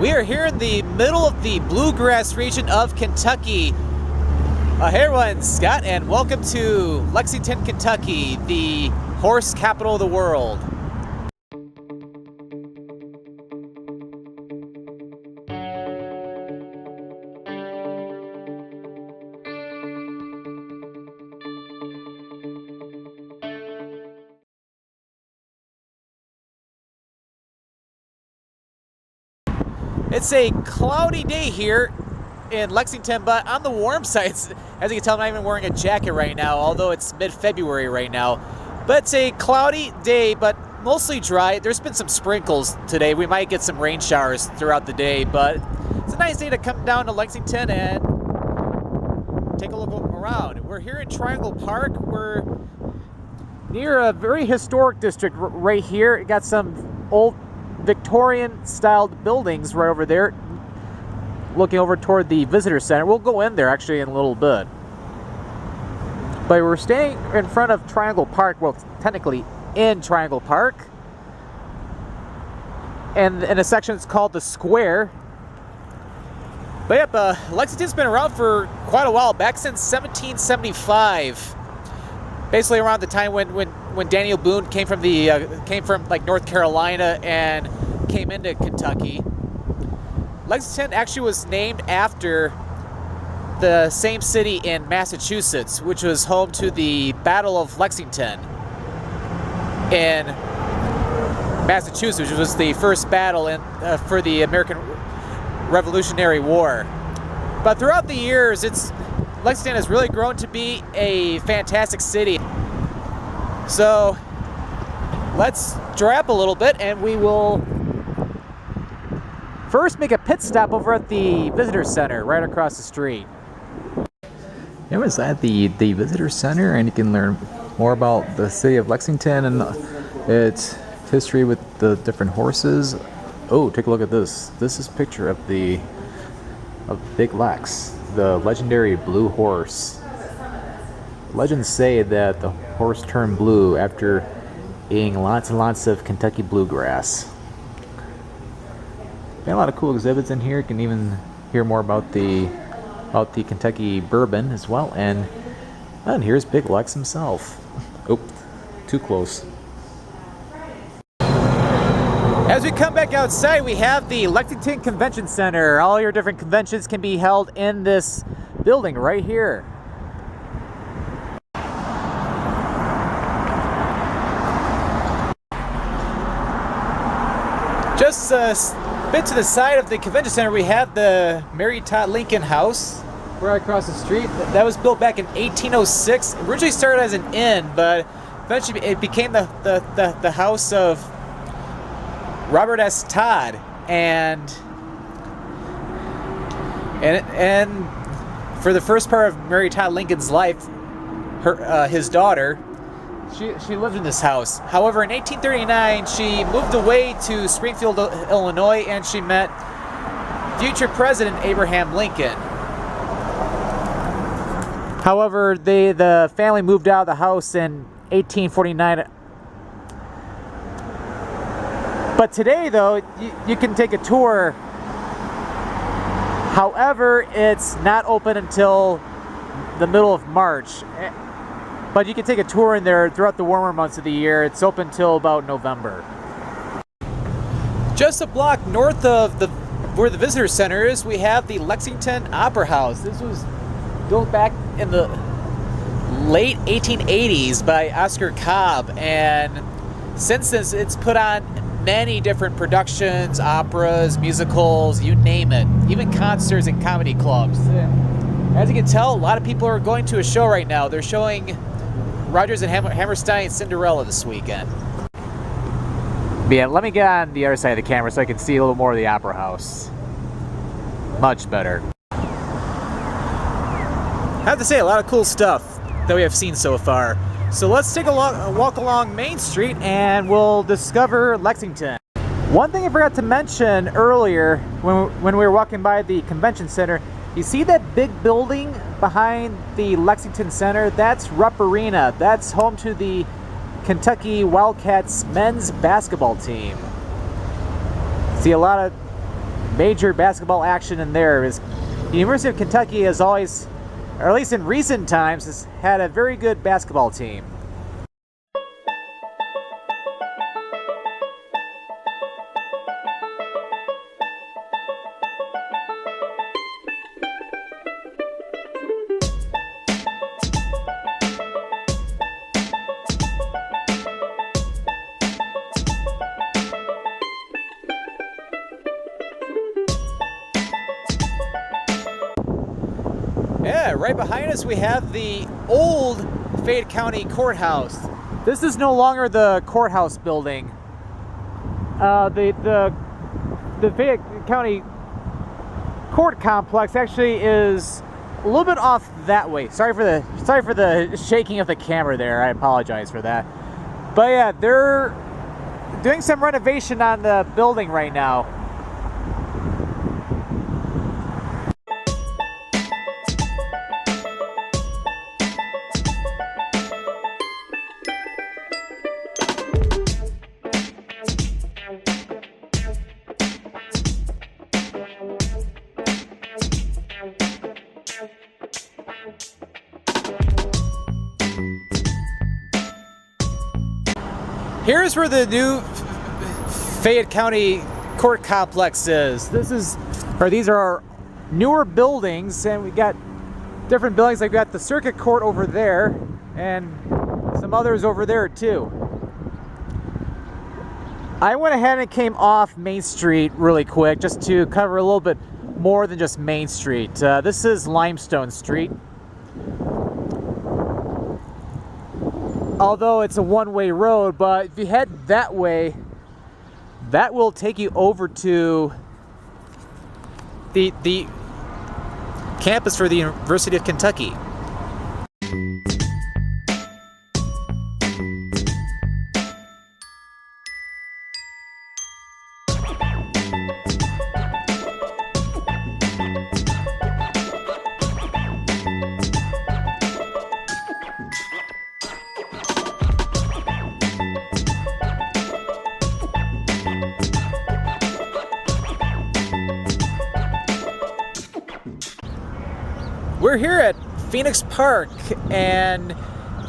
We are here in the middle of the Bluegrass Region of Kentucky. Hey everyone, Scott, and welcome to Lexington, Kentucky, the horse capital of the world. It's a cloudy day here in Lexington, but on the warm side, as you can tell, I'm not even wearing a jacket right now, although it's mid-February right now. But it's a cloudy day, but mostly dry. There's been some sprinkles today. We might get some rain showers throughout the day, but it's a nice day to come down to Lexington and take a look around. We're here in Triangle Park. We're near a very historic district right here. It got some old Victorian-styled buildings right over there, looking over toward the visitor center. We'll go in there actually in a little bit. But we're staying in front of Triangle Park, well, technically in Triangle Park. And in a section it's called the Square. But yep, Lexington's been around for quite a while, back since 1775. Basically around the time when Daniel Boone came from like North Carolina and came into Kentucky. Lexington actually was named after the same city in Massachusetts, which was home to the Battle of Lexington in Massachusetts, which was the first battle for the American Revolutionary War. But throughout the years, Lexington has really grown to be a fantastic city. So let's dry up a little bit and we will first make a pit stop over at the visitor center right across the street. It was at the visitor center, and you can learn more about the city of Lexington and its history with the different horses. Oh, take a look at this. This is a picture of Big Lex, the legendary blue horse. Legends say that the horse turned blue after eating lots and lots of Kentucky bluegrass. Got a lot of cool exhibits in here. You can even hear more about the Kentucky bourbon as well. And here's Big Lex himself. Oh, too close. As we come back outside, we have the Lexington Convention Center. All your different conventions can be held in this building right here. Just a bit to the side of the convention center, we have the Mary Todd Lincoln House right across the street. That was built back in 1806. It originally started as an inn, but eventually it became the house of Robert S. Todd, and for the first part of Mary Todd Lincoln's life, his daughter, she lived in this house. However, in 1839, she moved away to Springfield, Illinois, and she met future President Abraham Lincoln. However, the family moved out of the house in 1849. But today, though, you can take a tour. However, it's not open until the middle of March. But you can take a tour in there throughout the warmer months of the year. It's open till about November. Just a block north of where the visitor center is, we have the Lexington Opera House. This was built back in the late 1880s by Oscar Cobb, and since then it's put on many different productions, operas, musicals, you name it, even concerts and comedy clubs. As you can tell, a lot of people are going to a show right now. They're showing Rodgers and Hammerstein's Cinderella this weekend. But yeah, let me get on the other side of the camera so I can see a little more of the Opera House. Much better. I have to say, a lot of cool stuff that we have seen so far. So let's take a walk along Main Street and we'll discover Lexington. One thing I forgot to mention earlier when we were walking by the convention center, you see that big building behind the Lexington Center? That's Rupp Arena. That's home to the Kentucky Wildcats men's basketball team. See a lot of major basketball action in there. Is the University of Kentucky has always, or at least in recent times, has had a very good basketball team. Yeah, right behind us we have the old Fayette County Courthouse. This is no longer the courthouse building. The Fayette County Court Complex actually is a little bit off that way. Sorry for the shaking of the camera there. I apologize for that. But yeah, they're doing some renovation on the building right now. Here's where the new Fayette County Court Complex is. These are our newer buildings, and we got different buildings. Like we got the Circuit Court over there, and some others over there too. I went ahead and came off Main Street really quick just to cover a little bit more than just Main Street. This is Limestone Street. Although it's a one-way road, but if you head that way, that will take you over to the campus for the University of Kentucky. We're here at Phoenix Park, and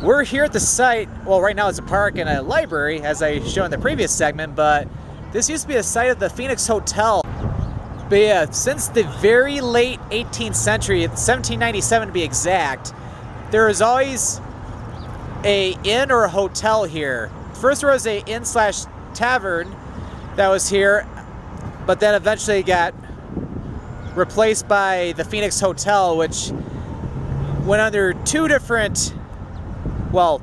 we're here at the site. Well, right now it's a park and a library, as I showed in the previous segment, but this used to be a site of the Phoenix Hotel. But yeah, since the very late 18th century, 1797 to be exact, there was always a inn or a hotel here. First there was a inn/tavern that was here, but then eventually got replaced by the Phoenix Hotel, which went under two different, well,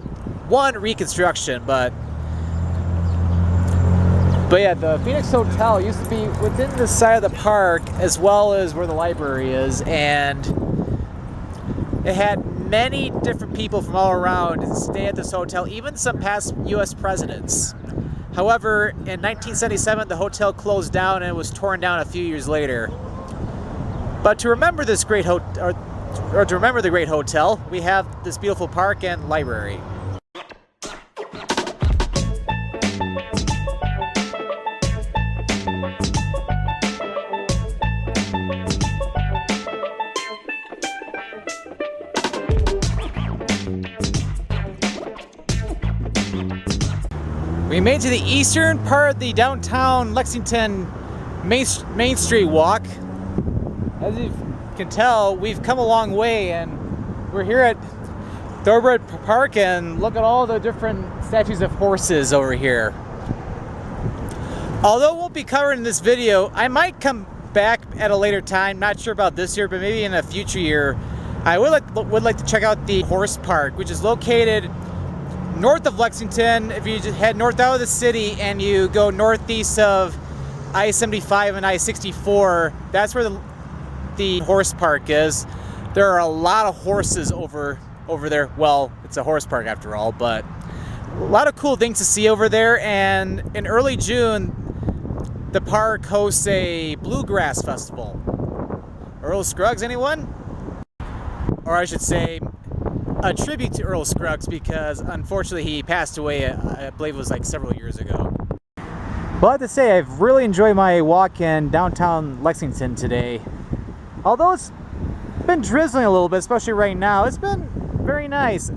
one reconstruction, but yeah, the Phoenix Hotel used to be within the side of the park as well as where the library is, and it had many different people from all around stay at this hotel, even some past U.S. presidents. However, in 1977, the hotel closed down and it was torn down a few years later. But to remember this great or to remember the great hotel, we have this beautiful park and library. We made it to the eastern part of the downtown Lexington Main Street walk. As you can tell, we've come a long way, and we're here at Thoroughbred Park, and look at all the different statues of horses over here. Although we'll be covering this video, I might come back at a later time, not sure about this year, but maybe in a future year. I would like to check out the horse park, which is located north of Lexington. If you just head north out of the city and you go northeast of I-75 and I-64, that's where the horse park is. There are a lot of horses over there. Well, it's a horse park after all, but a lot of cool things to see over there. And in early June, the park hosts a Bluegrass Festival. Earl Scruggs, anyone? Or I should say, a tribute to Earl Scruggs, because unfortunately he passed away, I believe it was like several years ago. Well, I have to say, I've really enjoyed my walk in downtown Lexington today. Although it's been drizzling a little bit, especially right now, it's been very nice.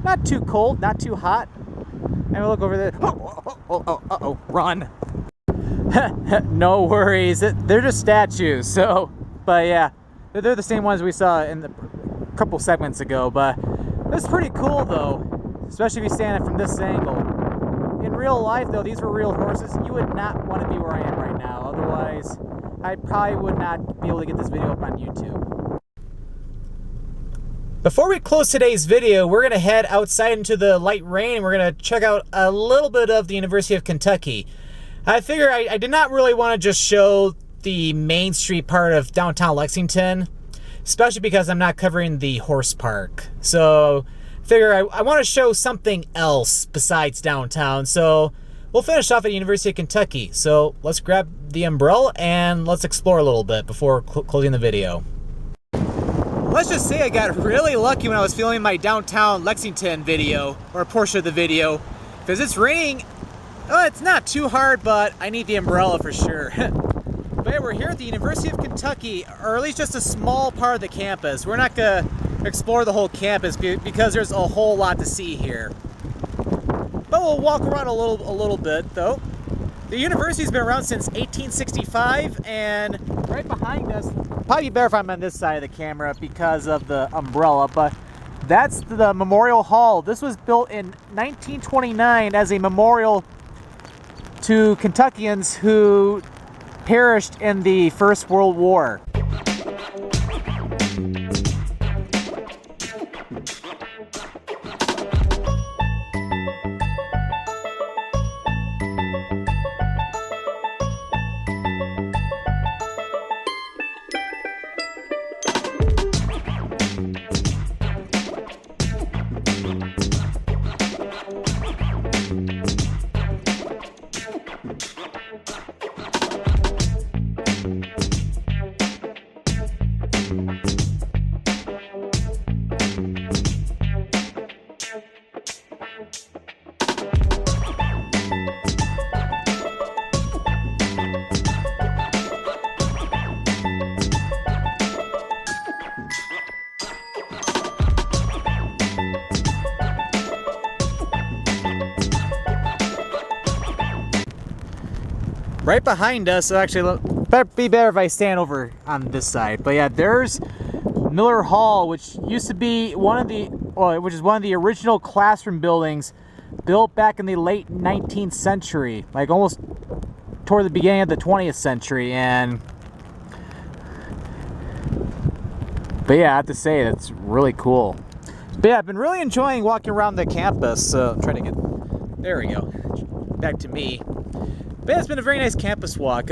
Not too cold, not too hot. And we look over there. Uh-oh, run. No worries, they're just statues, so, but yeah, they're the same ones we saw in the couple segments ago, but it's pretty cool though, especially if you stand it from this angle. In real life though, these were real horses. You would not want to be where I am right now, otherwise I probably would not be able to get this video up on YouTube. Before we close today's video, we're going to head outside into the light rain and we're going to check out a little bit of the University of Kentucky. I figure I did not really want to just show the Main Street part of downtown Lexington, especially because I'm not covering the horse park. So I figure I want to show something else besides downtown. So we'll finish off at the University of Kentucky. So let's grab the umbrella and let's explore a little bit before closing the video. Let's just say I got really lucky when I was filming my downtown Lexington video, or a portion of the video, because it's raining. It's not too hard, but I need the umbrella for sure. But yeah, we're here at the University of Kentucky, or at least just a small part of the campus. We're not gonna explore the whole campus because there's a whole lot to see here. But we'll walk around a little bit though. The university's been around since 1865, and right behind us, probably better if I'm on this side of the camera because of the umbrella, but that's the Memorial Hall. This was built in 1929 as a memorial to Kentuckians who perished in the First World War. Right behind us, actually, be better if I stand over on this side. But yeah, there's Miller Hall, which used to be one of the original classroom buildings built back in the late 19th century, like almost toward the beginning of the 20th century. But yeah, I have to say that's really cool. But yeah, I've been really enjoying walking around the campus. So I'm trying to get, there we go, back to me. But yeah, it's been a very nice campus walk.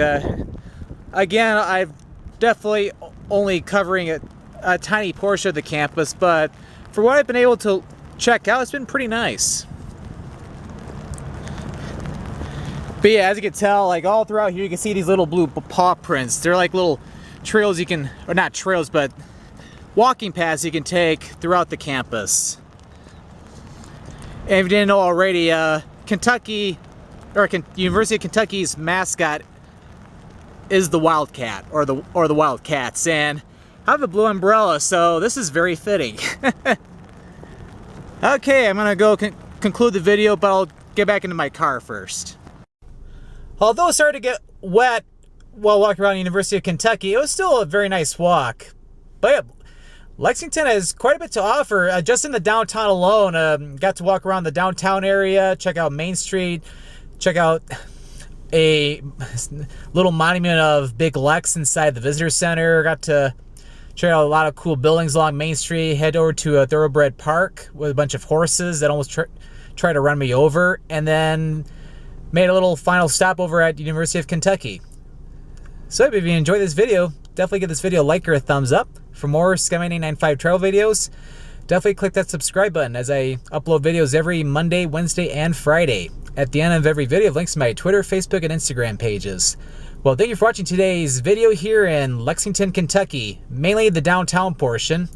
Again, I've definitely only covering a tiny portion of the campus, but for what I've been able to check out, it's been pretty nice. But yeah, as you can tell, like all throughout here, you can see these little blue paw prints. They're like little trails you can, or not trails, but walking paths you can take throughout the campus. And if you didn't know already, University of Kentucky's mascot is the Wildcat, or the Wildcats, and I have a blue umbrella, so this is very fitting. Okay, I'm gonna go conclude the video, but I'll get back into my car first. Although it started to get wet while walking around the University of Kentucky, it was still a very nice walk. But yeah, Lexington has quite a bit to offer. Just in the downtown alone, got to walk around the downtown area, check out Main Street, check out a little monument of Big Lex inside the visitor center. Got to check out a lot of cool buildings along Main Street. Head over to a Thoroughbred Park with a bunch of horses that almost tried to run me over. And then made a little final stop over at the University of Kentucky. So if you enjoyed this video, definitely give this video a like or a thumbs up. For more Sky995 travel videos, definitely click that subscribe button as I upload videos every Monday, Wednesday, and Friday. At the end of every video, links to my Twitter, Facebook, and Instagram pages. Well, thank you for watching today's video here in Lexington, Kentucky, mainly the downtown portion.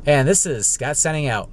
And this is Scott signing out.